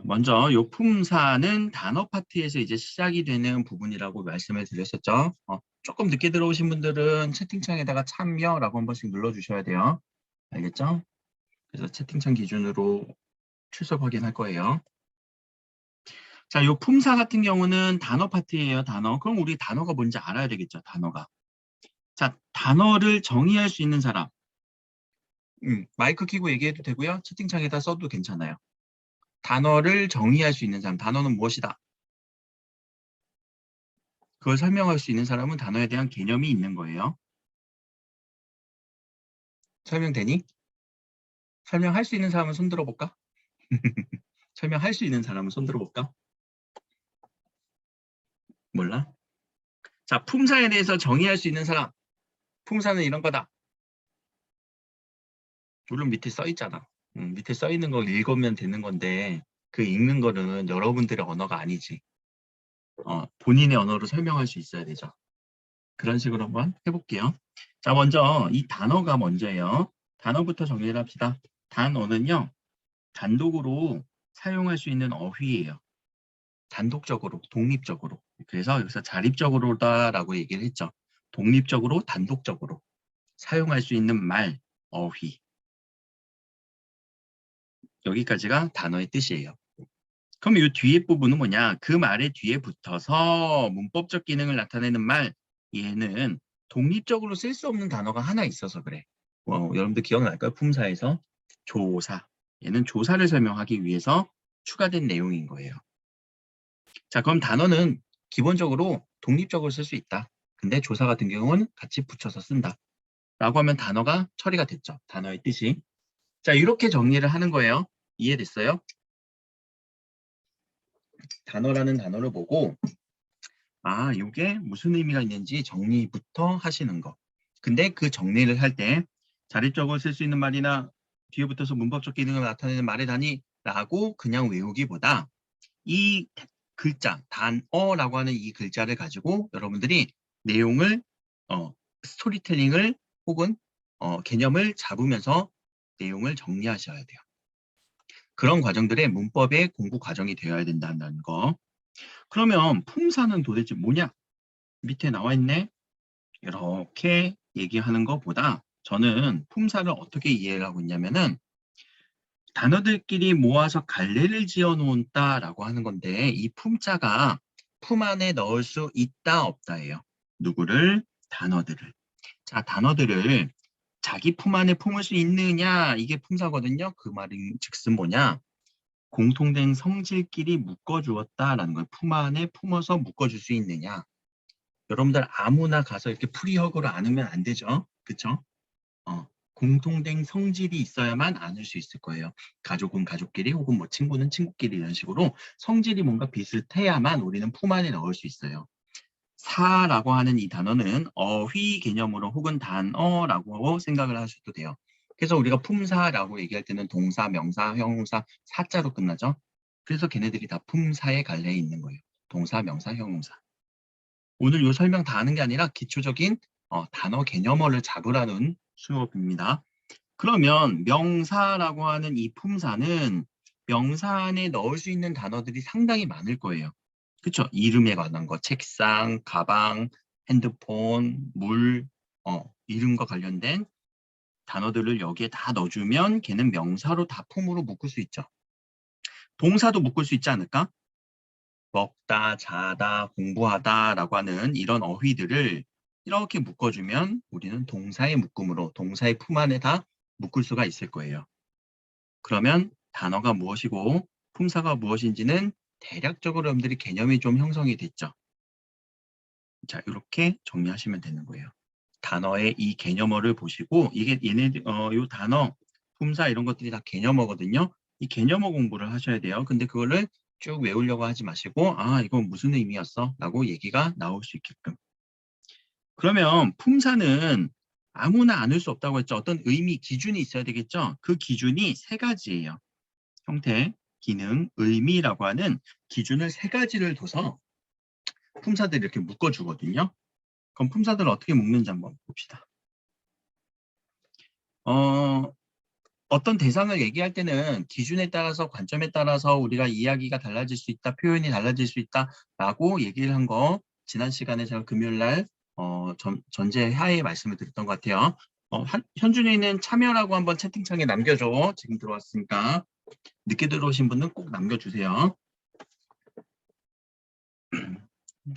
먼저 요 품사는 단어 파트에서 이제 시작이 되는 부분이라고 말씀을 드렸었죠. 조금 늦게 들어오신 분들은 채팅창에다가 참여라고 한 번씩 눌러주셔야 돼요. 알겠죠? 그래서 채팅창 기준으로 출석 확인할 거예요. 자, 요 품사 같은 경우는 단어 파트예요, 단어. 그럼 우리 단어가 뭔지 알아야 되겠죠, 단어가. 자, 단어를 정의할 수 있는 사람. 마이크 켜고 얘기해도 되고요. 채팅창에다 써도 괜찮아요. 단어를 정의할 수 있는 사람, 단어는 무엇이다? 그걸 설명할 수 있는 사람은 단어에 대한 개념이 있는 거예요. 설명되니? 설명할 수 있는 사람은 손 들어볼까? 설명할 수 있는 사람은 손 들어볼까? 몰라? 자, 품사에 대해서 정의할 수 있는 사람. 품사는 이런 거다. 물론 밑에 써 있잖아. 밑에 써 있는 거 읽으면 되는 건데 그 읽는 거는 여러분들의 언어가 아니지. 본인의 언어로 설명할 수 있어야 되죠. 그런 식으로 한번 해볼게요. 자, 먼저 이 단어가 먼저예요. 단어부터 정리를 합시다. 단어는요, 단독으로 사용할 수 있는 어휘예요. 단독적으로, 독립적으로. 그래서 여기서 자립적으로다라고 얘기를 했죠. 독립적으로, 단독적으로 사용할 수 있는 말, 어휘. 여기까지가 단어의 뜻이에요. 그럼 이 뒤에 부분은 뭐냐? 그 말의 뒤에 붙어서 문법적 기능을 나타내는 말, 얘는 독립적으로 쓸 수 없는 단어가 하나 있어서 그래. 여러분들 기억날까요? 품사에서 조사. 얘는 조사를 설명하기 위해서 추가된 내용인 거예요. 자, 그럼 단어는 기본적으로 독립적으로 쓸 수 있다. 근데 조사 같은 경우는 같이 붙여서 쓴다. 라고 하면 단어가 처리가 됐죠. 단어의 뜻이. 자, 이렇게 정리를 하는 거예요. 이해됐어요? 단어라는 단어를 보고 이게 무슨 의미가 있는지 정리부터 하시는 거. 근데 그 정리를 할 때 자립적으로 쓸 수 있는 말이나 뒤에 붙어서 문법적 기능을 나타내는 말의 단위라고 그냥 외우기보다 이 글자, 단어라고 하는 이 글자를 가지고 여러분들이 내용을, 스토리텔링을 혹은 개념을 잡으면서 내용을 정리하셔야 돼요. 그런 과정들의 문법의 공부 과정이 되어야 된다는 거. 그러면 품사는 도대체 뭐냐? 밑에 나와 있네. 이렇게 얘기하는 것보다 저는 품사를 어떻게 이해를 하고 있냐면은 단어들끼리 모아서 갈래를 지어 놓았다라고 하는 건데 이 품자가 품 안에 넣을 수 있다 없다예요. 누구를? 단어들을. 자, 단어들을 자기 품 안에 품을 수 있느냐 이게 품사거든요. 그 말인 즉슨 뭐냐? 공통된 성질끼리 묶어주었다라는 거예요. 품 안에 품어서 묶어줄 수 있느냐. 여러분들 아무나 가서 이렇게 프리허그로 안으면 안 되죠. 그쵸? 공통된 성질이 있어야만 안을 수 있을 거예요. 가족은 가족끼리 혹은 뭐 친구는 친구끼리 이런 식으로 성질이 뭔가 비슷해야만 우리는 품 안에 넣을 수 있어요. 사라고 하는 이 단어는 어휘 개념으로 혹은 단어라고 생각을 하셔도 돼요. 그래서 우리가 품사라고 얘기할 때는 동사, 명사, 형용사, 사자로 끝나죠. 그래서 걔네들이 다 품사에 갈려 있는 거예요. 동사, 명사, 형용사. 오늘 이 설명 다 하는 게 아니라 기초적인 단어 개념어를 잡으라는 수업입니다. 그러면 명사라고 하는 이 품사는 명사 안에 넣을 수 있는 단어들이 상당히 많을 거예요. 그렇죠? 이름에 관한 거, 책상, 가방, 핸드폰, 물, 이름과 관련된 단어들을 여기에 다 넣어주면 걔는 명사로 다 품으로 묶을 수 있죠. 동사도 묶을 수 있지 않을까? 먹다, 자다, 공부하다라고 하는 이런 어휘들을 이렇게 묶어주면 우리는 동사의 묶음으로 동사의 품 안에 다 묶을 수가 있을 거예요. 그러면 단어가 무엇이고 품사가 무엇인지는 대략적으로 여러분들이 개념이 좀 형성이 됐죠. 자, 이렇게 정리하시면 되는 거예요. 단어의 이 개념어를 보시고 이게 요 단어, 품사 이런 것들이 다 개념어거든요. 이 개념어 공부를 하셔야 돼요. 근데 그거를 쭉 외우려고 하지 마시고 이건 무슨 의미였어? 라고 얘기가 나올 수 있게끔. 그러면 품사는 아무나 안을 수 없다고 했죠. 어떤 의미, 기준이 있어야 되겠죠. 그 기준이 세 가지예요. 형태, 기능, 의미라고 하는 기준을 세 가지를 둬서 품사들을 이렇게 묶어주거든요. 그럼 품사들을 어떻게 묶는지 한번 봅시다. 어떤 대상을 얘기할 때는 기준에 따라서 관점에 따라서 우리가 이야기가 달라질 수 있다, 표현이 달라질 수 있다라고 얘기를 한 거 지난 시간에 제가 금요일 날 전제하에 말씀을 드렸던 것 같아요. 현준이는 참여라고 한번 채팅창에 남겨줘. 지금 들어왔으니까 늦게 들어오신 분은 꼭 남겨주세요.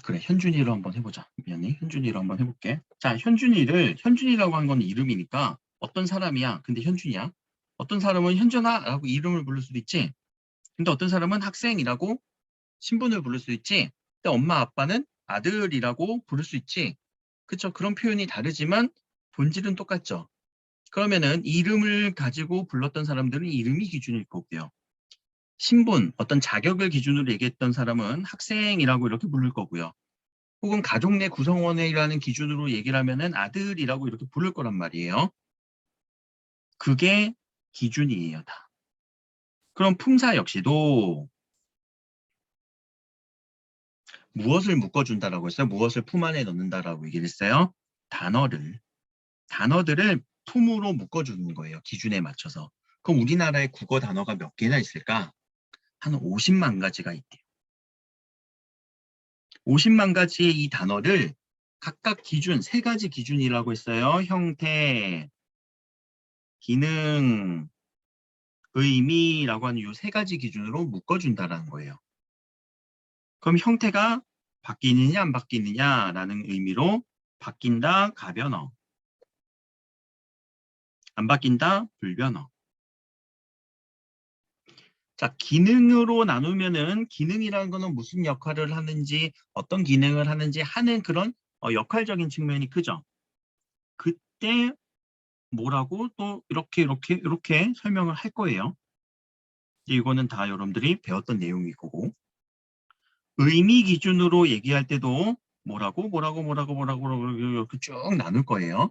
그래, 현준이로 한번 해보자. 미안해, 현준이로 한번 해볼게. 자, 현준이라고 한 건 이름이니까 어떤 사람이야? 근데 현준이야. 어떤 사람은 현준아라고 이름을 부를 수도 있지. 근데 어떤 사람은 학생이라고 신분을 부를 수도 있지. 근데 엄마 아빠는 아들이라고 부를 수 있지. 그쵸? 그런 표현이 다르지만 본질은 똑같죠. 그러면은 이름을 가지고 불렀던 사람들은 이름이 기준일 거고요. 신분, 어떤 자격을 기준으로 얘기했던 사람은 학생이라고 이렇게 부를 거고요. 혹은 가족 내 구성원이라는 기준으로 얘기를 하면은 아들이라고 이렇게 부를 거란 말이에요. 그게 기준이에요, 다. 그럼 품사 역시도 무엇을 묶어준다라고 했어요? 무엇을 품 안에 넣는다라고 얘기를 했어요? 단어들을 품으로 묶어주는 거예요. 기준에 맞춰서. 그럼 우리나라에 국어 단어가 몇 개나 있을까? 한 50만 가지가 있대요. 50만 가지의 이 단어를 각각 기준, 3가지 기준이라고 했어요. 형태, 기능, 의미라고 하는 이 3가지 기준으로 묶어준다라는 거예요. 그럼 형태가 바뀌느냐 안 바뀌느냐라는 의미로 바뀐다, 가변어. 안 바뀐다, 불변어. 자, 기능으로 나누면은 기능이라는 거는 무슨 역할을 하는지, 어떤 기능을 하는지 하는 그런 역할적인 측면이 크죠. 그때 뭐라고 또 이렇게 설명을 할 거예요. 이거는 다 여러분들이 배웠던 내용일 거고. 의미 기준으로 얘기할 때도 뭐라고 이렇게 쭉 나눌 거예요.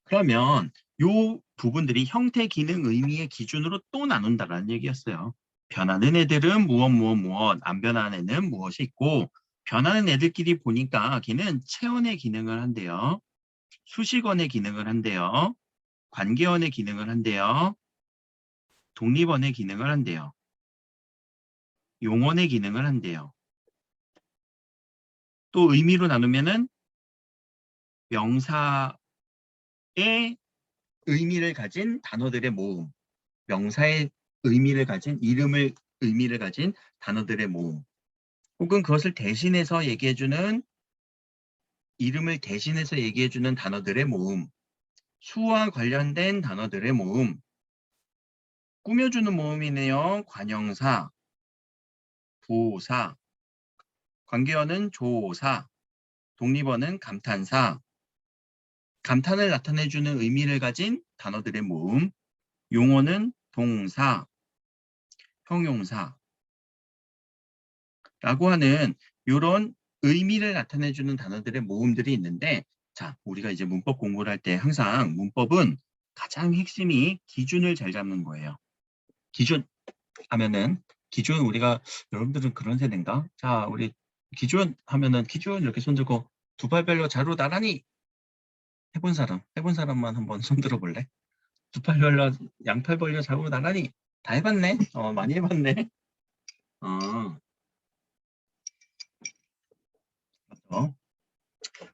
그러면 요 부분들이 형태, 기능, 의미의 기준으로 또 나눈다라는 얘기였어요. 변하는 애들은 무엇, 안 변하는 애는 무엇이 있고, 변하는 애들끼리 보니까 걔는 체온의 기능을 한대요. 수식원의 기능을 한대요. 관계원의 기능을 한대요. 독립원의 기능을 한대요. 용언의 기능을 한대요. 또 의미로 나누면은 명사의 의미를 가진 단어들의 모음, 명사의 의미를 가진 의미를 가진 단어들의 모음, 혹은 그것을 대신해서 얘기해주는 이름을 대신해서 얘기해주는 단어들의 모음, 수와 관련된 단어들의 모음, 꾸며주는 모음이네요. 관형사, 부사, 관계어는 조사, 독립어는 감탄사, 감탄을 나타내주는 의미를 가진 단어들의 모음, 용어는 동사, 형용사 라고 하는 이런 의미를 나타내주는 단어들의 모음들이 있는데, 자, 우리가 이제 문법 공부를 할 때 항상 문법은 가장 핵심이 기준을 잘 잡는 거예요. 기준 하면은 기준 우리가 여러분들은 그런 세대인가? 자, 우리 기준 하면은 기준 이렇게 손 들고 두 팔 벌려 자로 나란히 해본 사람만 한번 손 들어볼래? 두 팔 벌려 양팔 벌려 자로 나란히 다 해봤네? 많이 해봤네. 어, 맞죠?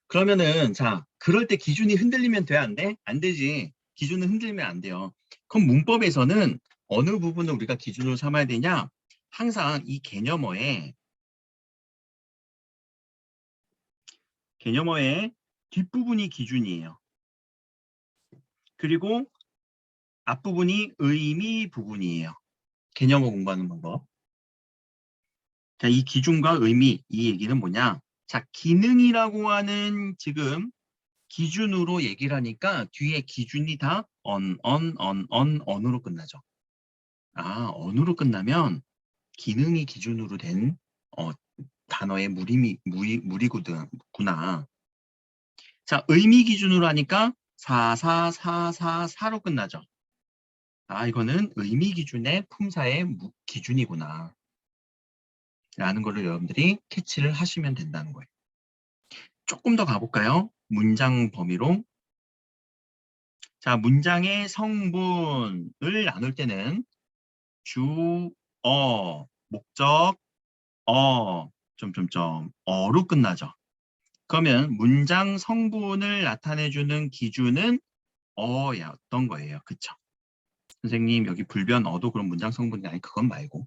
그러면은 자, 그럴 때 기준이 흔들리면 돼, 안 돼? 안 되지. 기준은 흔들리면 안 돼요. 그럼 문법에서는 어느 부분을 우리가 기준으로 삼아야 되냐? 항상 이 개념어의 뒷부분이 기준이에요. 그리고 앞부분이 의미 부분이에요. 개념어 공부하는 방법. 자, 이 기준과 의미, 이 얘기는 뭐냐? 자, 기능이라고 하는 지금 기준으로 얘기를 하니까 뒤에 기준이 다 언으로 끝나죠. 아, 언으로 끝나면 기능이 기준으로 된 단어의 무리구나. 자, 의미 기준으로 하니까 사로 끝나죠. 아, 이거는 의미 기준의 품사의 기준이구나. 라는 거를 여러분들이 캐치를 하시면 된다는 거예요. 조금 더 가볼까요? 문장 범위로. 자, 문장의 성분을 나눌 때는 주, 목적, 어로 끝나죠. 그러면 문장 성분을 나타내주는 기준은 어였던 거예요. 그쵸? 선생님, 여기 불변, 어도 그럼 문장 성분이 아니, 그건 말고.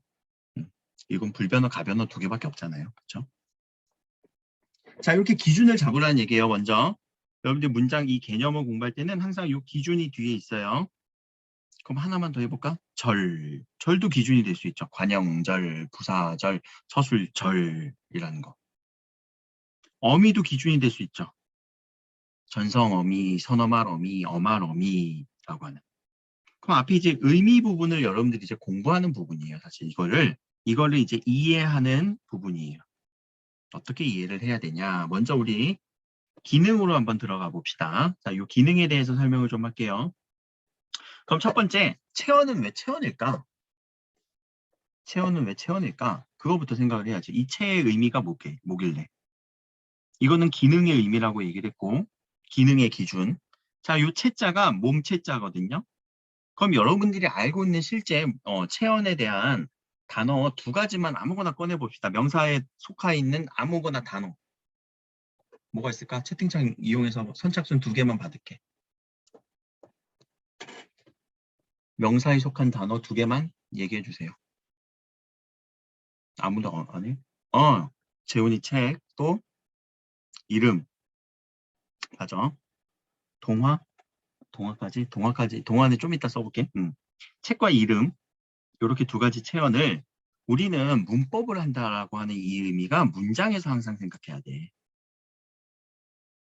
이건 불변어, 가변어 두 개밖에 없잖아요. 그쵸? 자, 이렇게 기준을 잡으라는 얘기예요, 먼저. 여러분들 문장 이 개념을 공부할 때는 항상 이 기준이 뒤에 있어요. 그럼 하나만 더 해볼까? 절. 절도 기준이 될 수 있죠. 관형절, 부사절, 서술절이라는 거. 어미도 기준이 될 수 있죠. 전성어미, 선어말어미, 어말어미라고 하는. 그럼 앞에 이제 의미 부분을 여러분들이 이제 공부하는 부분이에요. 사실 이거를 이제 이해하는 부분이에요. 어떻게 이해를 해야 되냐? 먼저 우리 기능으로 한번 들어가 봅시다. 자, 이 기능에 대해서 설명을 좀 할게요. 그럼 첫 번째, 체언은 왜 체언일까? 체언은 왜 체언일까? 그거부터 생각을 해야지. 이 체의 의미가 뭐길래? 이거는 기능의 의미라고 얘기를 했고, 기능의 기준. 자, 이 체자가 몸체자거든요. 그럼 여러분들이 알고 있는 실제 체언에 대한 단어 두 가지만 아무거나 꺼내봅시다. 명사에 속하 있는 아무거나 단어. 뭐가 있을까? 채팅창 이용해서 선착순 두 개만 받을게. 명사에 속한 단어 두 개만 얘기해 주세요. 아무도 안 해? 재훈이 책, 또 이름. 맞아. 동화? 동화는 좀 이따 써볼게. 책과 이름. 이렇게 두 가지 체언을 우리는 문법을 한다라고 하는 이 의미가 문장에서 항상 생각해야 돼.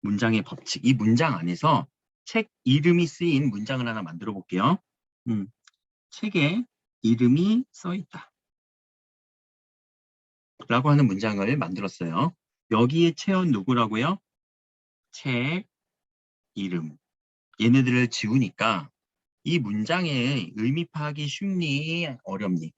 문장의 법칙. 이 문장 안에서 책 이름이 쓰인 문장을 하나 만들어 볼게요. 책에 이름이 써 있다. 라고 하는 문장을 만들었어요. 여기에 체언 누구라고요? 책, 이름. 얘네들을 지우니까 이 문장의 의미 파악이 쉽니? 어렵니?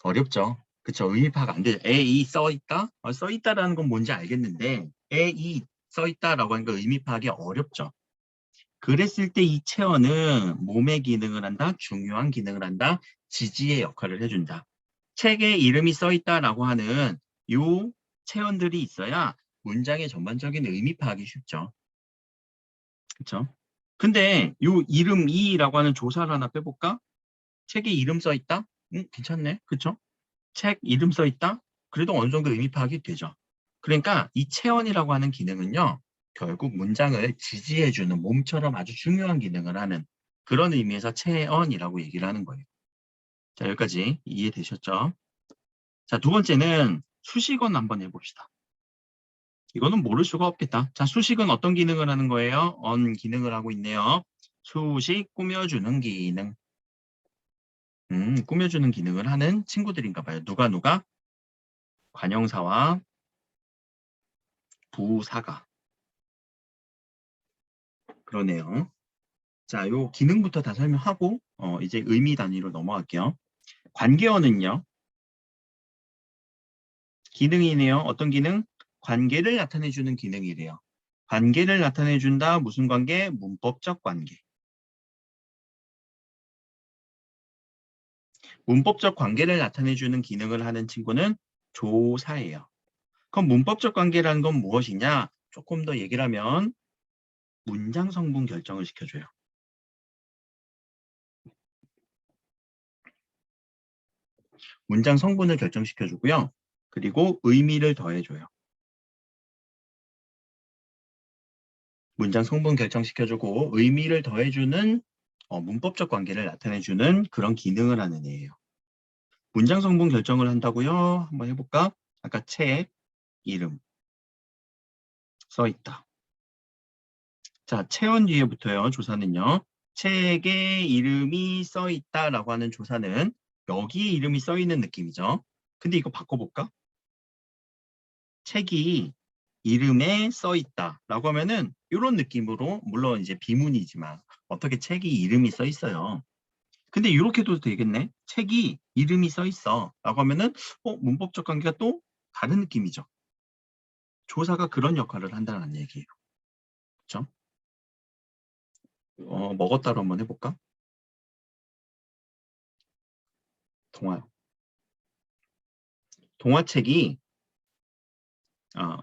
어렵죠. 그쵸? 의미 파악 안 되죠. 이 써 있다? 써 있다라는 건 뭔지 알겠는데 이 써 있다라고 하는 건 의미 파악이 어렵죠. 그랬을 때 이 체언은 몸의 기능을 한다, 중요한 기능을 한다, 지지의 역할을 해준다. 책에 이름이 써 있다라고 하는 요 체언들이 있어야 문장의 전반적인 의미 파악이 쉽죠. 그렇죠? 근데 요 이름이라고 하는 조사를 하나 빼볼까? 책에 이름 써 있다? 괜찮네. 그렇죠? 책 이름 써 있다? 그래도 어느 정도 의미 파악이 되죠. 그러니까 이 체언이라고 하는 기능은요. 결국 문장을 지지해주는 몸처럼 아주 중요한 기능을 하는 그런 의미에서 체언이라고 얘기를 하는 거예요. 자, 여기까지 이해되셨죠? 자, 두 번째는 수식어는 한번 해봅시다. 이거는 모를 수가 없겠다. 자, 수식은 어떤 기능을 하는 거예요? 기능을 하고 있네요. 수식 꾸며주는 기능. 꾸며주는 기능을 하는 친구들인가 봐요. 누가? 관형사와 부사가. 그러네요. 자, 요 기능부터 다 설명하고 이제 의미 단위로 넘어갈게요. 관계어는요. 기능이네요. 어떤 기능? 관계를 나타내주는 기능이래요. 관계를 나타내준다. 무슨 관계? 문법적 관계. 문법적 관계를 나타내주는 기능을 하는 친구는 조사예요. 그럼 문법적 관계라는 건 무엇이냐? 조금 더 얘기를 하면 문장 성분 결정을 시켜줘요. 문장 성분을 결정시켜주고요. 그리고 의미를 더해줘요. 문장 성분 결정시켜주고 의미를 더해주는 문법적 관계를 나타내주는 그런 기능을 하는 애예요. 문장 성분 결정을 한다고요? 한번 해볼까? 아까 책, 이름 써 있다. 자, 체온 뒤에부터요. 조사는요. 책에 이름이 써 있다라고 하는 조사는 여기에 이름이 써 있는 느낌이죠. 근데 이거 바꿔볼까? 책이 이름에 써 있다라고 하면은 이런 느낌으로 물론 이제 비문이지만 어떻게 책이 이름이 써 있어요. 근데 이렇게도 되겠네. 책이 이름이 써 있어 라고 하면은 문법적 관계가 또 다른 느낌이죠. 조사가 그런 역할을 한다는 얘기예요. 그렇죠? 먹었다로 한번 해볼까? 동화책이 어,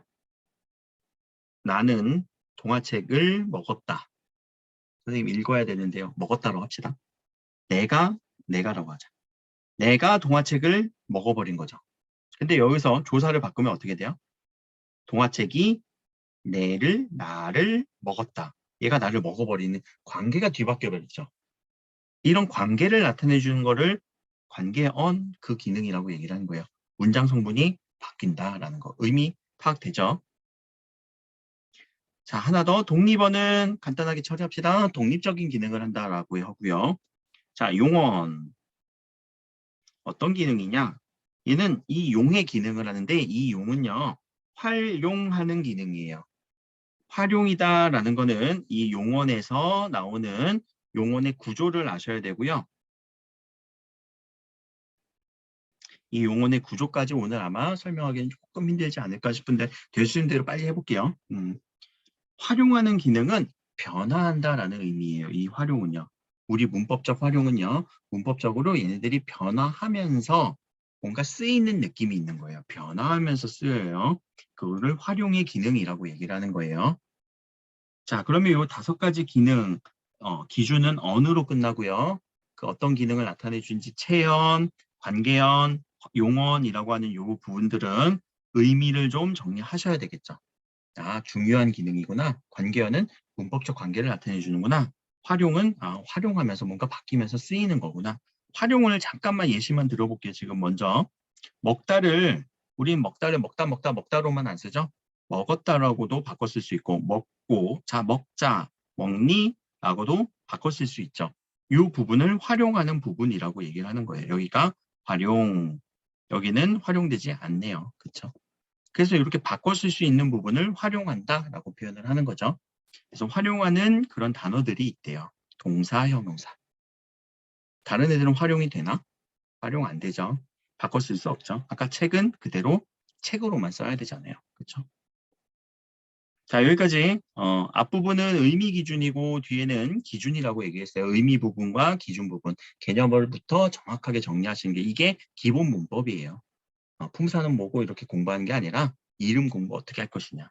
나는 동화책을 먹었다. 선생님 읽어야 되는데요. 먹었다로 합시다. 내가라고 하자. 내가 동화책을 먹어버린 거죠. 근데 여기서 조사를 바꾸면 어떻게 돼요? 동화책이 나를 먹었다. 얘가 나를 먹어버리는 관계가 뒤바뀌어 버리죠. 이런 관계를 나타내 주는 거를 관계언 그 기능이라고 얘기를 하는 거예요. 문장 성분이 바뀐다라는 거. 의미 파악되죠? 자, 하나 더. 독립어는 간단하게 처리합시다. 독립적인 기능을 한다라고 하고요. 자, 용언. 어떤 기능이냐? 얘는 이 용의 기능을 하는데 이 용은요. 활용하는 기능이에요. 활용이다라는 거는 이 용언에서 나오는 용언의 구조를 아셔야 되고요. 이 용언의 구조까지 오늘 아마 설명하기는 조금 힘들지 않을까 싶은데 될 수 있는 대로 빨리 해볼게요. 활용하는 기능은 변화한다라는 의미예요. 이 활용은요. 우리 문법적 활용은요. 문법적으로 얘네들이 변화하면서 뭔가 쓰이는 느낌이 있는 거예요. 변화하면서 쓰여요. 그거를 활용의 기능이라고 얘기를 하는 거예요. 자, 그러면 이 5가지 기능, 기준은 언으로 끝나고요. 그 어떤 기능을 나타내 주는지 체언, 관계언, 용언이라고 하는 이 부분들은 의미를 좀 정리하셔야 되겠죠. 아, 중요한 기능이구나. 관계어는 문법적 관계를 나타내 주는구나. 활용은 활용하면서 뭔가 바뀌면서 쓰이는 거구나. 활용을 잠깐만 예시만 들어볼게요. 지금 먼저 우린 먹다를 먹다로만 안 쓰죠. 먹었다라고도 바꿔 쓸 수 있고 먹고 자 먹자 먹니 라고도 바꿔 쓸 수 있죠. 이 부분을 활용하는 부분이라고 얘기를 하는 거예요. 여기가 활용, 여기는 활용되지 않네요. 그렇죠? 그래서 이렇게 바꿔 쓸 수 있는 부분을 활용한다라고 표현을 하는 거죠. 그래서 활용하는 그런 단어들이 있대요. 동사, 형용사. 다른 애들은 활용이 되나? 활용 안 되죠. 바꿔 쓸 수 없죠. 아까 책은 그대로 책으로만 써야 되잖아요. 그렇죠? 자, 여기까지 앞부분은 의미 기준이고 뒤에는 기준이라고 얘기했어요. 의미 부분과 기준 부분, 개념을부터 정확하게 정리하시는 게 이게 기본 문법이에요. 품사는 뭐고 이렇게 공부하는 게 아니라 이름 공부 어떻게 할 것이냐.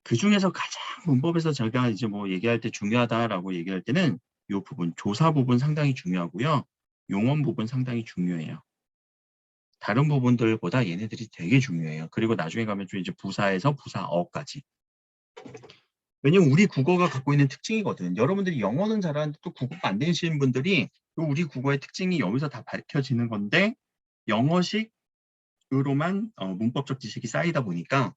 그 중에서 가장 문법에서 제가 이제 뭐 얘기할 때 중요하다라고 얘기할 때는 이 부분, 조사 부분 상당히 중요하고요. 용언 부분 상당히 중요해요. 다른 부분들보다 얘네들이 되게 중요해요. 그리고 나중에 가면 좀 이제 부사에서 부사어까지. 왜냐면 우리 국어가 갖고 있는 특징이거든. 여러분들이 영어는 잘하는데 또 국어가 안 되시는 분들이 우리 국어의 특징이 여기서 다 밝혀지는 건데 영어식으로만 문법적 지식이 쌓이다 보니까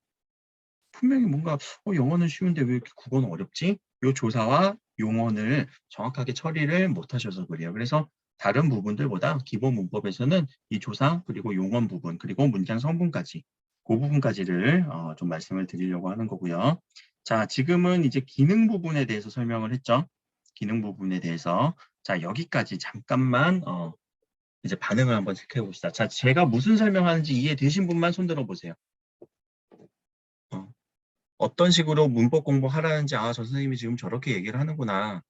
분명히 뭔가 영어는 쉬운데 왜 이렇게 국어는 어렵지? 요 조사와 용언을 정확하게 처리를 못 하셔서 그래요. 그래서 다른 부분들보다 기본 문법에서는 이 조사 그리고 용언 부분 그리고 문장 성분까지 그 부분까지를 좀 말씀을 드리려고 하는 거고요. 자, 지금은 이제 기능 부분에 대해서 설명을 했죠. 기능 부분에 대해서. 자, 여기까지 잠깐만 이제 반응을 한번 체크해 봅시다. 자, 제가 무슨 설명하는지 이해되신 분만 손 들어 보세요. 어떤 식으로 문법 공부하라는지 저 선생님이 지금 저렇게 얘기를 하는구나.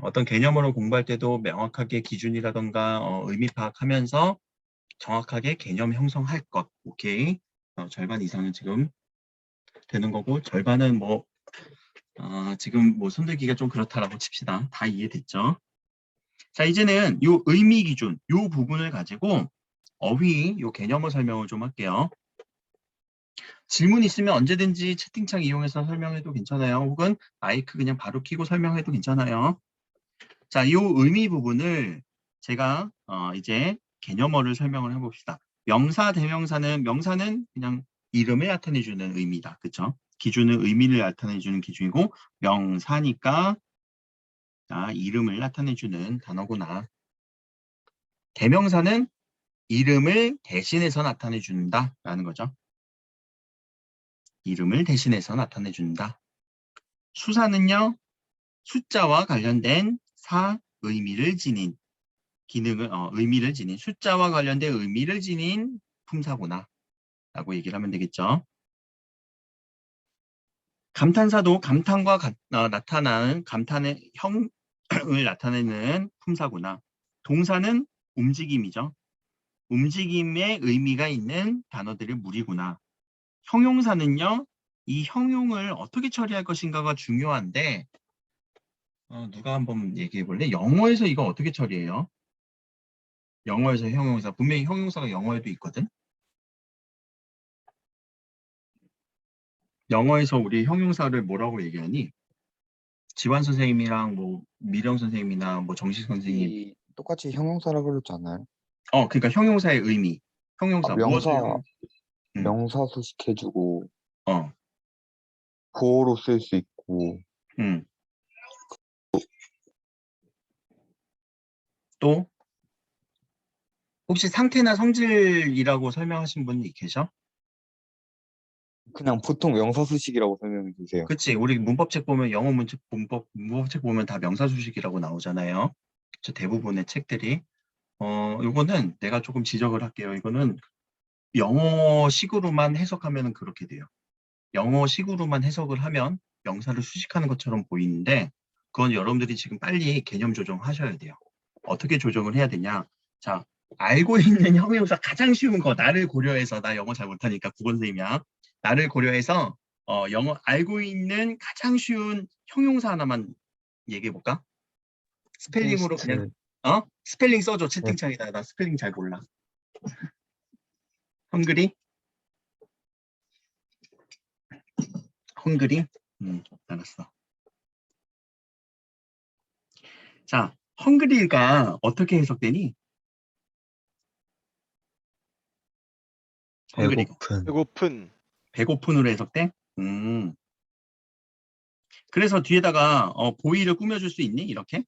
어떤 개념으로 공부할 때도 명확하게 기준이라던가 의미 파악하면서 정확하게 개념 형성할 것. 오케이. 절반 이상은 지금 되는 거고 절반은 뭐 지금 뭐 손들기가 좀 그렇다라고 칩시다. 다 이해됐죠? 자, 이제는 이 의미 기준, 이 부분을 가지고 어휘, 이 개념을 설명을 좀 할게요. 질문 있으면 언제든지 채팅창 이용해서 설명해도 괜찮아요. 혹은 마이크 그냥 바로 켜고 설명해도 괜찮아요. 자, 이 의미 부분을 제가 이제 개념어를 설명을 해봅시다. 명사는 그냥 이름을 나타내주는 의미다. 그쵸? 기준은 의미를 나타내주는 기준이고 명사니까 이름을 나타내주는 단어구나. 대명사는 이름을 대신해서 나타내준다라는 거죠. 이름을 대신해서 나타내준다. 수사는요, 숫자와 관련된 의미를 지닌 의미를 지닌 숫자와 관련된 의미를 지닌 품사구나 라고 얘기를 하면 되겠죠. 감탄사도 감탄과 나타나는 감탄의 형을 나타내는 품사구나. 동사는 움직임이죠. 움직임에 의미가 있는 단어들의 무리구나. 형용사는요, 이 형용을 어떻게 처리할 것인가가 중요한데, 누가 한번 얘기해 볼래? 영어에서 이거 어떻게 처리해요? 영어에서 형용사, 분명히 형용사가 영어에도 있거든? 영어에서 우리 형용사를 뭐라고 얘기하니? 지환 선생님이랑 뭐 미령 선생님이나 뭐 정식 선생님, 똑같이 형용사라 그러지 않아요? 그러니까 형용사의 의미, 아, 형용사 무엇을 음, 명사 수식해주고 어, 보어로 쓸 수 있고 음, 또 혹시 상태나 성질이라고 설명하신 분이 계셔? 그냥 보통 명사 수식이라고 설명해 주세요. 그치. 우리 문법책 보면 영어 문법책 보면 다 명사수식이라고 나오잖아요. 저 대부분의 책들이. 요거는 내가 조금 지적을 할게요. 이거는 영어식으로만 해석하면 그렇게 돼요. 영어식으로만 해석을 하면 명사를 수식하는 것처럼 보이는데 그건 여러분들이 지금 빨리 개념 조정하셔야 돼요. 어떻게 조정을 해야 되냐? 자, 알고 있는 형용사 가장 쉬운 거 나를 고려해서 나 영어 잘 못하니까 국어 선생님이야. 나를 고려해서 영어 알고 있는 가장 쉬운 형용사 하나만 얘기해 볼까? 스펠링으로 그냥 테스트. 스펠링 써줘 네. 채팅창에다. 나 스펠링 잘 몰라. 헝그리? 헝그리? 알았어. 자, 헝그리가 어떻게 해석되니? 헝그리가 배고픈. 배고픈. 배고픈으로 해석돼? 그래서 뒤에다가 보이를 꾸며줄 수 있니? 이렇게?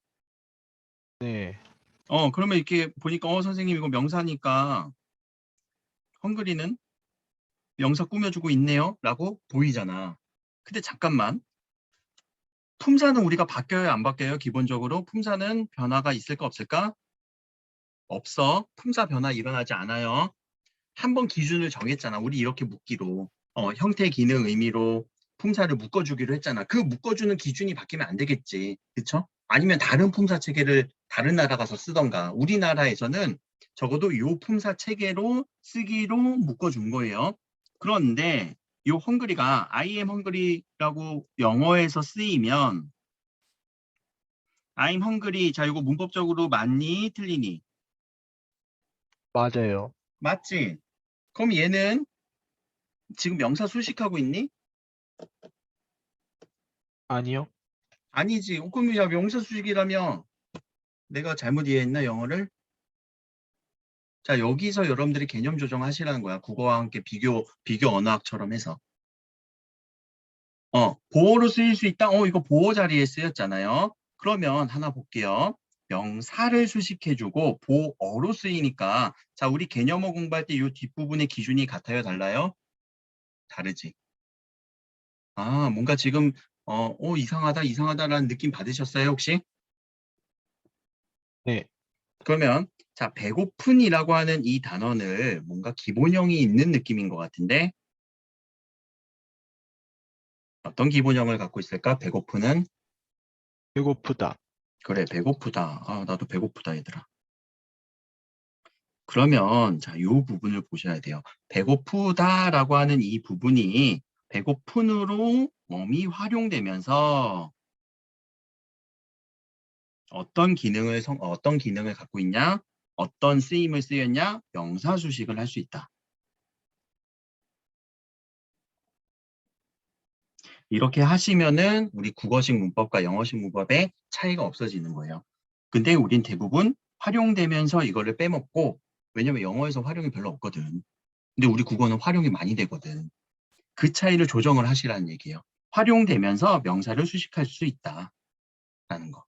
네. 그러면 이렇게 보니까 선생님 이거 명사니까 헝그리는 명사 꾸며주고 있네요 라고 보이잖아. 근데 잠깐만, 품사는 우리가 바뀌어요 안 바뀌어요? 기본적으로 품사는 변화가 있을까 없을까? 없어. 품사 변화 일어나지 않아요. 한번 기준을 정했잖아. 우리 이렇게 묶기로 형태, 기능, 의미로 품사를 묶어주기로 했잖아. 그 묶어주는 기준이 바뀌면 안 되겠지. 그쵸? 아니면 다른 품사 체계를 다른 나라 가서 쓰던가. 우리나라에서는 적어도 이 품사 체계로 쓰기로 묶어준 거예요. 그런데 이 헝그리가 I am hungry라고 영어에서 쓰이면 I'm hungry. 자, 이거 문법적으로 맞니? 틀리니? 맞아요. 맞지? 그럼 얘는 지금 명사 수식하고 있니? 아니요. 아니지. 그럼 야 명사 수식이라며 내가 잘못 이해했나 영어를? 자, 여기서 여러분들이 개념 조정하시라는 거야. 국어와 함께 비교 언어학처럼 해서. 보어로 쓰일 수 있다. 이거 보어 자리에 쓰였잖아요. 그러면 하나 볼게요. 명사를 수식해주고 보어로 쓰이니까 자, 우리 개념어 공부할 때 이 뒷부분의 기준이 같아요? 달라요? 다르지. 뭔가 지금 이상하다라는 느낌 받으셨어요, 혹시? 네. 그러면 자, 배고픈이라고 하는 이 단어는 뭔가 기본형이 있는 느낌인 것 같은데 어떤 기본형을 갖고 있을까? 배고픈은 배고프다. 그래, 배고프다. 나도 배고프다, 얘들아. 그러면 자, 이 부분을 보셔야 돼요. 배고프다라고 하는 이 부분이 배고픈으로 몸이 활용되면서 어떤 기능을 갖고 있냐? 어떤 쓰임을 쓰였냐? 명사 수식을 할 수 있다. 이렇게 하시면은 우리 국어식 문법과 영어식 문법의 차이가 없어지는 거예요. 근데 우린 대부분 활용되면서 이거를 빼먹고, 왜냐면 영어에서 활용이 별로 없거든. 근데 우리 국어는 활용이 많이 되거든. 그 차이를 조정을 하시라는 얘기예요. 활용되면서 명사를 수식할 수 있다라는 거.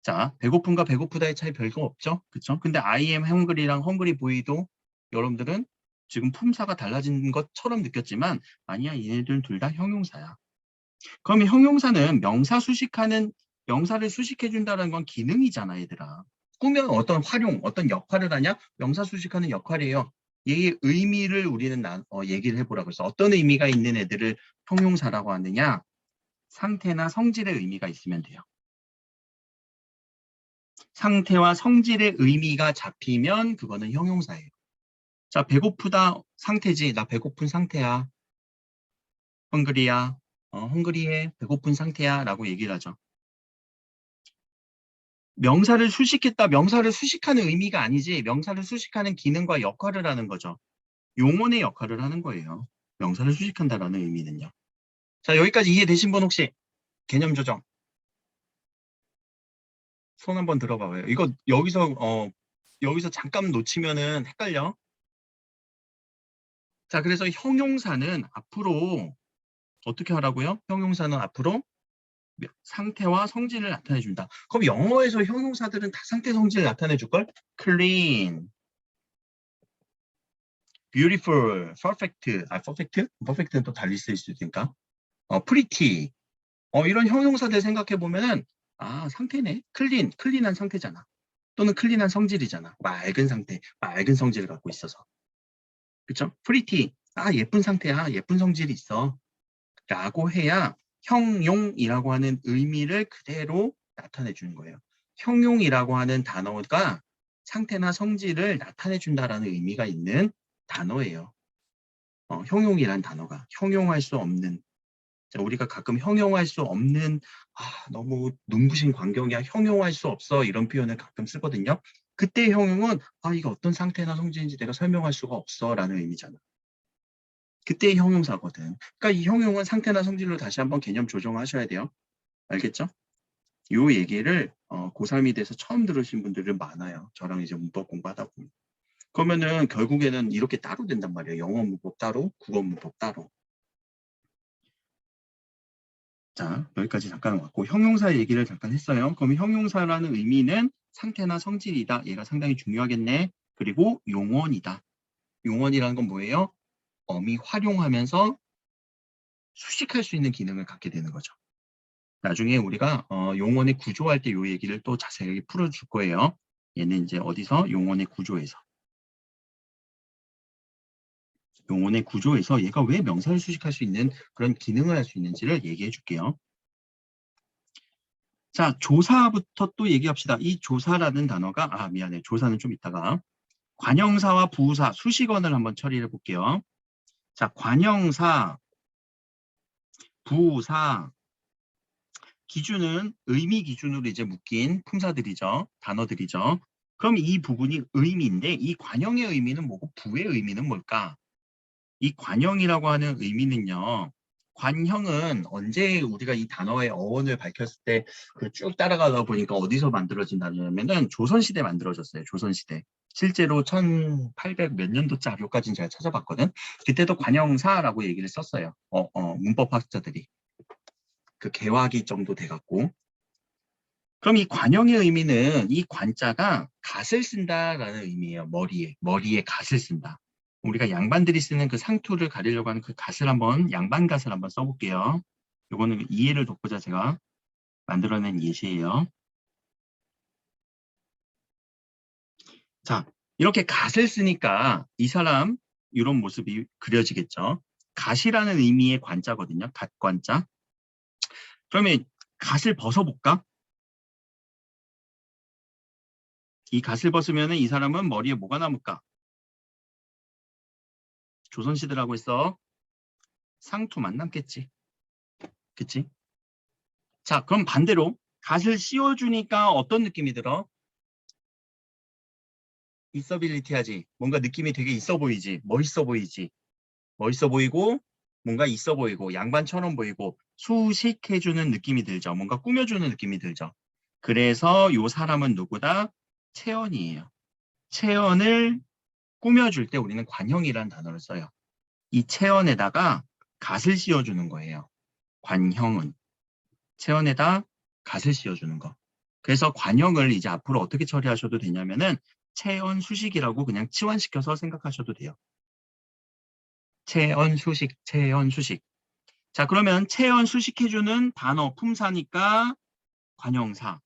자, 배고픈가 배고프다의 차이 별거 없죠? 그쵸? 근데 I am hungry랑 hungry boy도 여러분들은 지금 품사가 달라진 것처럼 느꼈지만 아니야, 얘네들은 둘 다 형용사야. 그러면 형용사는 명사를 수식해준다는 건 기능이잖아, 얘들아. 꾸면 어떤 활용, 어떤 역할을 하냐? 명사 수식하는 역할이에요. 얘의 의미를 우리는 얘기를 해보라고 했어. 어떤 의미가 있는 애들을 형용사라고 하느냐? 상태나 성질의 의미가 있으면 돼요. 상태와 성질의 의미가 잡히면 그거는 형용사예요. 자, 배고프다 상태지. 나 배고픈 상태야. 헝그리야. 헝그리해. 배고픈 상태야. 라고 얘기를 하죠. 명사를 수식했다. 명사를 수식하는 의미가 아니지. 명사를 수식하는 기능과 역할을 하는 거죠. 용언의 역할을 하는 거예요. 명사를 수식한다라는 의미는요. 자, 여기까지 이해되신 분 혹시 개념 조정 손 한번 들어봐봐요. 이거 여기서 잠깐 놓치면은 헷갈려. 자, 그래서 형용사는 앞으로 어떻게 하라고요? 형용사는 앞으로 상태와 성질을 나타내준다. 그럼 영어에서 형용사들은 다 상태, 성질을 나타내줄걸? clean, beautiful, perfect, perfect? perfect는 또 달리 쓰일 수도 있으니까. pretty, 이런 형용사들 생각해보면은, 상태네. clean한 상태잖아. 또는 clean한 성질이잖아. 맑은 상태, 맑은 성질을 갖고 있어서. 그쵸? pretty, 예쁜 상태야. 예쁜 성질이 있어. 라고 해야 형용이라고 하는 의미를 그대로 나타내 주는 거예요. 형용이라고 하는 단어가 상태나 성질을 나타내 준다라는 의미가 있는 단어예요. 형용이란 단어가 형용할 수 없는, 자, 우리가 가끔 형용할 수 없는, 너무 눈부신 광경이야, 형용할 수 없어, 이런 표현을 가끔 쓰거든요. 그때 형용은 이게 어떤 상태나 성질인지 내가 설명할 수가 없어 라는 의미잖아. 그때 형용사거든. 그러니까 이 형용은 상태나 성질로 다시 한번 개념 조정하셔야 돼요. 알겠죠? 요 얘기를 고3이 돼서 처음 들으신 분들은 많아요. 저랑 이제 문법 공부하다 보면. 그러면은 결국에는 이렇게 따로 된단 말이에요. 영어 문법 따로, 국어 문법 따로. 자, 여기까지 잠깐 왔고 형용사 얘기를 잠깐 했어요. 그럼 형용사라는 의미는 상태나 성질이다. 얘가 상당히 중요하겠네. 그리고 용언이다. 용언이라는 건 뭐예요? 어미 활용하면서 수식할 수 있는 기능을 갖게 되는 거죠. 나중에 우리가 용언의 구조할 때 이 얘기를 또 자세하게 풀어줄 거예요. 얘는 이제 어디서? 용언의 구조에서. 용언의 구조에서 얘가 왜 명사를 수식할 수 있는 그런 기능을 할 수 있는지를 얘기해 줄게요. 자, 조사부터 또 얘기합시다. 이 조사라는 단어가, 미안해. 조사는 좀 이따가. 관형사와 부사, 수식어를 한번 처리해 볼게요. 자, 관형사, 부사, 기준은 의미 기준으로 이제 묶인 품사들이죠. 단어들이죠. 그럼 이 부분이 의미인데 이 관형의 의미는 뭐고 부의 의미는 뭘까? 이 관형이라고 하는 의미는요. 관형은 언제 우리가 이 단어의 어원을 밝혔을 때 그 쭉 따라가다 보니까 어디서 만들어진다면은 조선시대 만들어졌어요. 조선시대. 실제로 1800 몇 년도 자료까지는 제가 찾아봤거든. 그때도 관형사라고 얘기를 썼어요. 문법학자들이. 그 개화기 정도 돼갖고. 그럼 이 관형의 의미는 이 관자가 갓을 쓴다라는 의미예요. 머리에 갓을 쓴다. 우리가 양반들이 쓰는 그 상투를 가리려고 하는 그 갓을 한번, 양반갓을 한번 써볼게요. 이거는 이해를 돕고자 제가 만들어낸 예시예요. 자, 이렇게 갓을 쓰니까 이 사람 이런 모습이 그려지겠죠. 갓이라는 의미의 관자거든요. 갓관자. 그러면 갓을 벗어볼까? 이 갓을 벗으면 이 사람은 머리에 뭐가 남을까? 조선시대라고 했어. 상투만 남겠지. 그치? 자, 그럼 반대로 갓을 씌워주니까 어떤 느낌이 들어? 있어빌리티하지. 뭔가 느낌이 되게 있어 보이지. 멋있어 보이지. 멋있어 보이고 뭔가 있어 보이고 양반처럼 보이고 수식해주는 느낌이 들죠. 뭔가 꾸며주는 느낌이 들죠. 그래서 이 사람은 누구다? 체언이에요. 체언을 꾸며줄 때 우리는 관형이라는 단어를 써요. 이 체언에다가 갓을 씌워주는 거예요. 관형은. 체언에다 갓을 씌워주는 거. 그래서 관형을 이제 앞으로 어떻게 처리하셔도 되냐면은 체언 수식이라고 그냥 치환시켜서 생각하셔도 돼요. 체언 수식, 체언 수식. 자, 그러면 체언 수식해주는 단어 품사니까 관형사.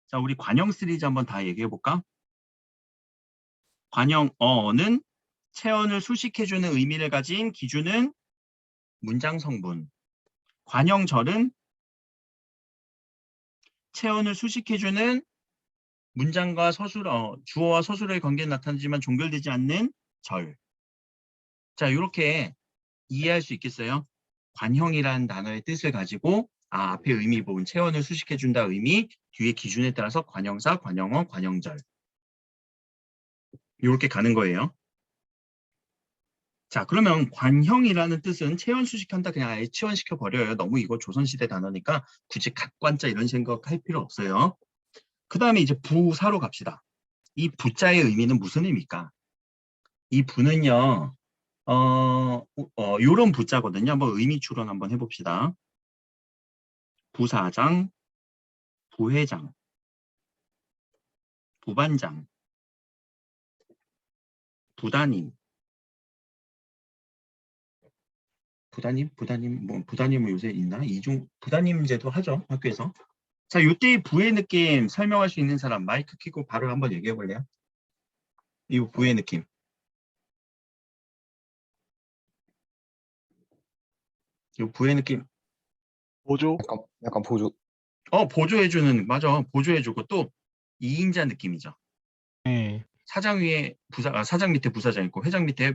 자, 우리 관형 시리즈 한번 다 얘기해 볼까? 관형어는 체언을 수식해주는 의미를 가진 기준은 문장 성분. 관형절은 체언을 수식해주는 문장과 주어와 서술의 관계에 나타나지만 종결되지 않는 절. 자, 이렇게 이해할 수 있겠어요? 관형이라는 단어의 뜻을 가지고 앞에 의미 부분, 체언을 수식해준다 의미, 뒤에 기준에 따라서 관형사, 관형어, 관형절. 이렇게 가는 거예요. 자, 그러면 관형이라는 뜻은 체언 수식한다 그냥 아예 치환시켜 버려요. 너무 이거 조선시대 단어니까 굳이 각관자 이런 생각할 필요 없어요. 그 다음에 이제 부사로 갑시다. 이 부자의 의미는 무슨 의미일까? 이 부는요, 요런 부자거든요. 한번 의미 추론 한번 해봅시다. 부사장, 부회장, 부반장, 부단임, 부단임은 요새 있나? 부단임제도 하죠, 학교에서. 자, 요때의 부의 느낌 설명할 수 있는 사람 마이크 켜고 바로 한번 얘기해 볼래요? 이 부의 느낌. 이 부의 느낌. 보조? 약간 보조. 보조해주는, 맞아. 보조해주고 또 2인자 느낌이죠. 네. 사장 위에 사장 밑에 부사장 있고, 회장 밑에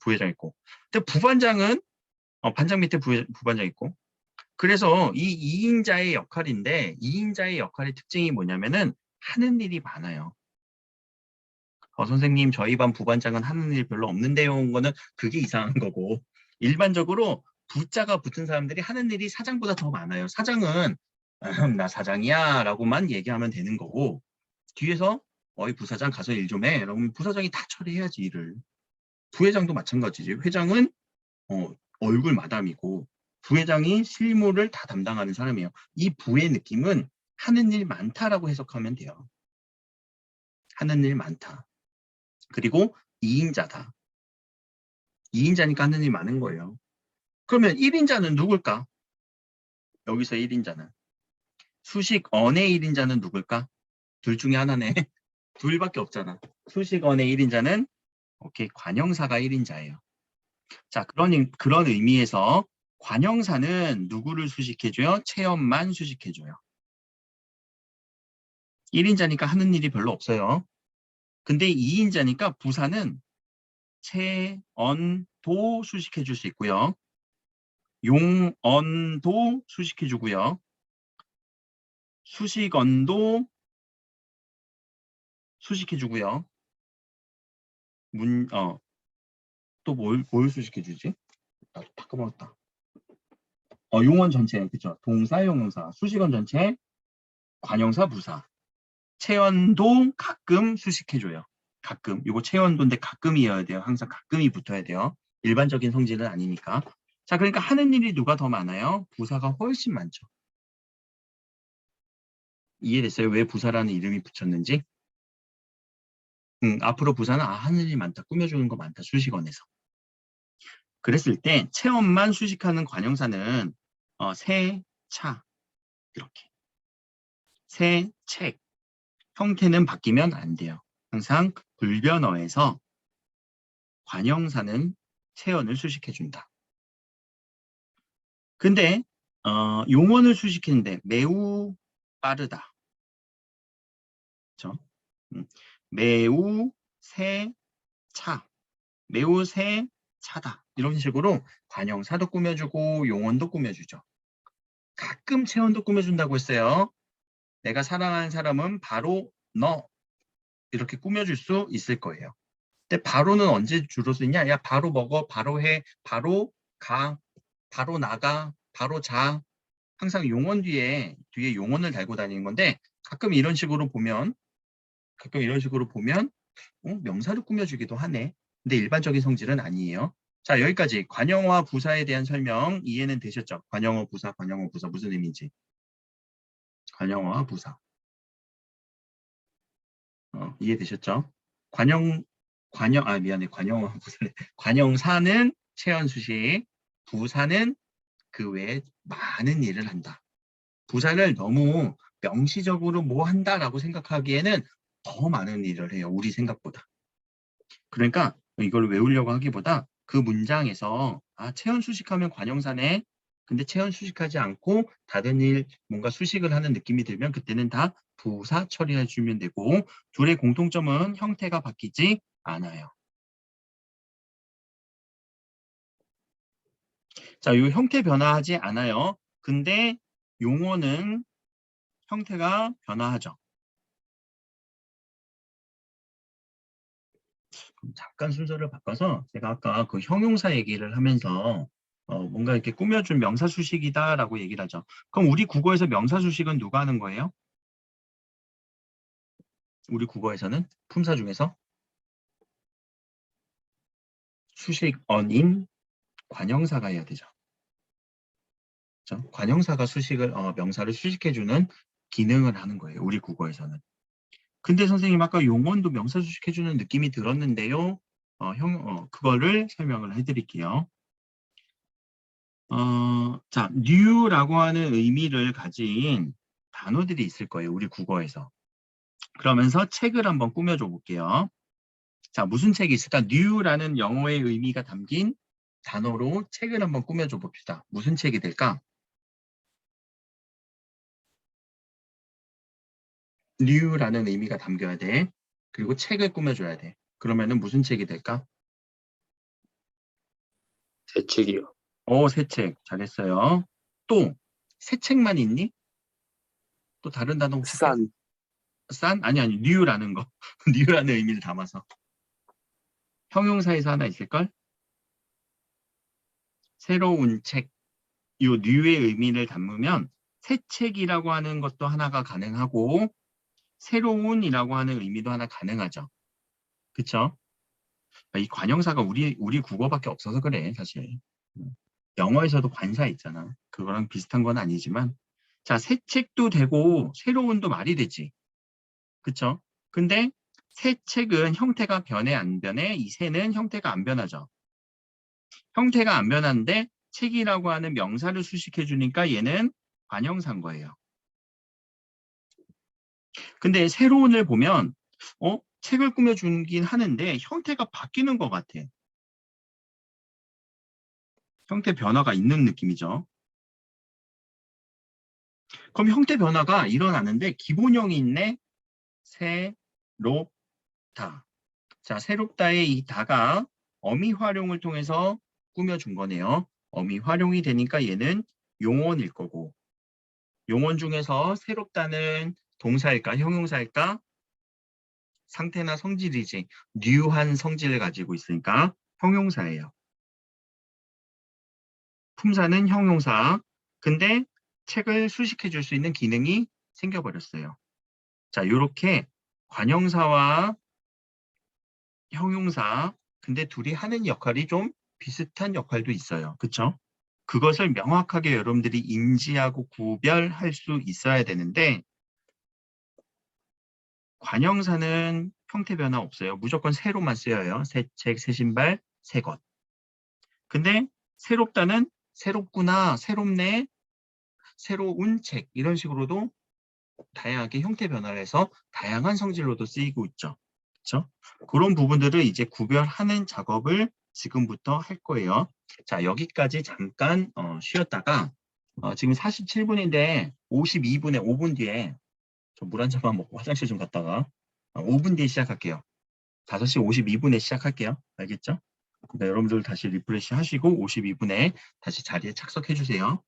부회장 있고. 근데 부반장은, 반장 밑에 부반장 있고. 그래서 이 2인자의 역할인데, 2인자의 역할의 특징이 뭐냐면은, 하는 일이 많아요. 선생님, 저희 반 부반장은 하는 일 별로 없는데요. 온 거는 그게 이상한 거고. 일반적으로 부자가 붙은 사람들이 하는 일이 사장보다 더 많아요. 사장은 나 사장이야 라고만 얘기하면 되는 거고, 뒤에서 어이 부사장 가서 일 좀 해. 그러면 부사장이 다 처리해야지 일을. 부회장도 마찬가지지. 회장은 얼굴 마담이고 부회장이 실무를 다 담당하는 사람이에요. 이 부의 느낌은 하는 일 많다라고 해석하면 돼요. 하는 일 많다. 그리고 2인자다. 2인자니까 하는 일 많은 거예요. 그러면 1인자는 누굴까? 여기서 1인자는. 수식언의 1인자는 누굴까? 둘 중에 하나네. 둘밖에 없잖아. 수식언의 1인자는 오케이, 관형사가 1인자예요. 자, 그런 의미에서 관형사는 누구를 수식해줘요? 체험만 수식해줘요. 1인자니까 하는 일이 별로 없어요. 근데 2인자니까 부사는 체언도 수식해줄 수 있고요. 용언도 수식해주고요. 수식언도 수식해주고요. 또 뭘 수식해주지? 나도 다 까먹었다. 용언 전체, 그쵸? 동사, 용사, 수식언 전체, 관형사, 부사. 체언도 가끔 수식해줘요. 가끔. 이거 체언도인데 가끔이어야 돼요. 항상 가끔이 붙어야 돼요. 일반적인 성질은 아니니까. 자, 그러니까 하는 일이 누가 더 많아요? 부사가 훨씬 많죠. 이해됐어요? 왜 부사라는 이름이 붙였는지? 앞으로 부사는 하는 일이 많다. 꾸며주는 거 많다. 수식언에서. 그랬을 때 체험만 수식하는 관형사는 새, 차 이렇게. 새, 책. 형태는 바뀌면 안 돼요. 항상 불변어에서 관형사는 체언을 수식해준다. 근데 용언을 수식했는데 매우 빠르다. 그렇죠? 매우 새, 차. 매우 새, 차다. 이런 식으로 관형사도 꾸며주고 용언도 꾸며주죠. 가끔 체언도 꾸며준다고 했어요. 내가 사랑하는 사람은 바로 너. 이렇게 꾸며줄 수 있을 거예요. 근데 바로는 언제 주로 쓰냐? 야, 바로 먹어, 바로 해, 바로 가, 바로 나가, 바로 자. 항상 용언 뒤에 용언을 달고 다니는 건데 가끔 이런 식으로 보면 명사를 꾸며주기도 하네. 근데 일반적인 성질은 아니에요. 자, 여기까지 관형어와 부사에 대한 설명 이해는 되셨죠? 관형어, 부사 무슨 의미인지. 관형어와 부사. 이해되셨죠? 관형어, 부사네. 관형사는 체언 수식, 부사는 그 외에 많은 일을 한다. 부사를 너무 명시적으로 뭐 한다라고 생각하기에는 더 많은 일을 해요. 우리 생각보다. 그러니까 이걸 외우려고 하기보다 그 문장에서 체현 수식하면 관형사네. 근데 체현 수식하지 않고 다른 일 뭔가 수식을 하는 느낌이 들면 그때는 다 부사 처리해 주면 되고 둘의 공통점은 형태가 바뀌지 않아요. 자, 요 형태 변화하지 않아요. 근데 용어는 형태가 변화하죠. 그럼 잠깐 순서를 바꿔서 제가 아까 그 형용사 얘기를 하면서 뭔가 이렇게 꾸며준 명사 수식이다라고 얘기를 하죠. 그럼 우리 국어에서 명사 수식은 누가 하는 거예요? 우리 국어에서는 품사 중에서 수식 언인 관형사가 해야 되죠. 그렇죠? 관형사가 수식을 명사를 수식해주는 기능을 하는 거예요. 우리 국어에서는. 근데 선생님 아까 용언도 명사 수식해주는 느낌이 들었는데요. 그거를 설명을 해드릴게요. 자, new라고 하는 의미를 가진 단어들이 있을 거예요. 우리 국어에서. 그러면서 책을 한번 꾸며줘 볼게요. 자, 무슨 책이 있을까? new라는 영어의 의미가 담긴 단어로 책을 한번 꾸며줘 봅시다. 무슨 책이 될까? new라는 의미가 담겨야 돼. 그리고 책을 꾸며줘야 돼. 그러면은 무슨 책이 될까? 새 책이요. 새 책. 잘했어요. 또, 새 책만 있니? 또 다른 단어 혹시 싼. 싼? 아니, new라는 거. new라는 의미를 담아서. 형용사에서 하나 있을걸? 새로운 책. 이 new의 의미를 담으면 새 책이라고 하는 것도 하나가 가능하고 새로운이라고 하는 의미도 하나 가능하죠. 그쵸? 이 관형사가 우리 국어밖에 없어서 그래, 사실. 영어에서도 관사 있잖아. 그거랑 비슷한 건 아니지만. 자, 새 책도 되고 새로운도 말이 되지. 그쵸? 근데 새 책은 형태가 변해 안 변해? 이 새는 형태가 안 변하죠. 형태가 안 변하는데 책이라고 하는 명사를 수식해 주니까 얘는 관형사인 거예요. 근데 새로운을 보면 책을 꾸며주긴 하는데 형태가 바뀌는 것 같아. 형태 변화가 있는 느낌이죠. 그럼 형태 변화가 일어나는데 기본형이 있네. 새롭다. 자, 새롭다의 이 다가 어미 활용을 통해서 꾸며준 거네요. 어미 활용이 되니까 얘는 용언일 거고 용언 중에서 새롭다는 동사일까 형용사일까? 상태나 성질이지. new한 성질을 가지고 있으니까 형용사예요. 품사는 형용사. 근데 책을 수식해 줄 수 있는 기능이 생겨버렸어요. 자, 이렇게 관형사와 형용사. 근데 둘이 하는 역할이 좀 비슷한 역할도 있어요. 그쵸? 그것을 명확하게 여러분들이 인지하고 구별할 수 있어야 되는데 관형사는 형태 변화 없어요. 무조건 새로만 쓰여요. 새 책, 새 신발, 새 것. 근데 새롭다는 새롭구나, 새롭네, 새로운 책 이런 식으로도 다양하게 형태 변화를 해서 다양한 성질로도 쓰이고 있죠. 그렇죠? 그런 부분들을 이제 구별하는 작업을 지금부터 할 거예요. 자, 여기까지 잠깐 쉬었다가 지금 47분인데 52분에 5분 뒤에 저 물 한 잔만 먹고 화장실 좀 갔다가 5분 뒤에 시작할게요. 5시 52분에 시작할게요. 알겠죠? 그러니까 여러분들 다시 리프레시 하시고 52분에 다시 자리에 착석해 주세요.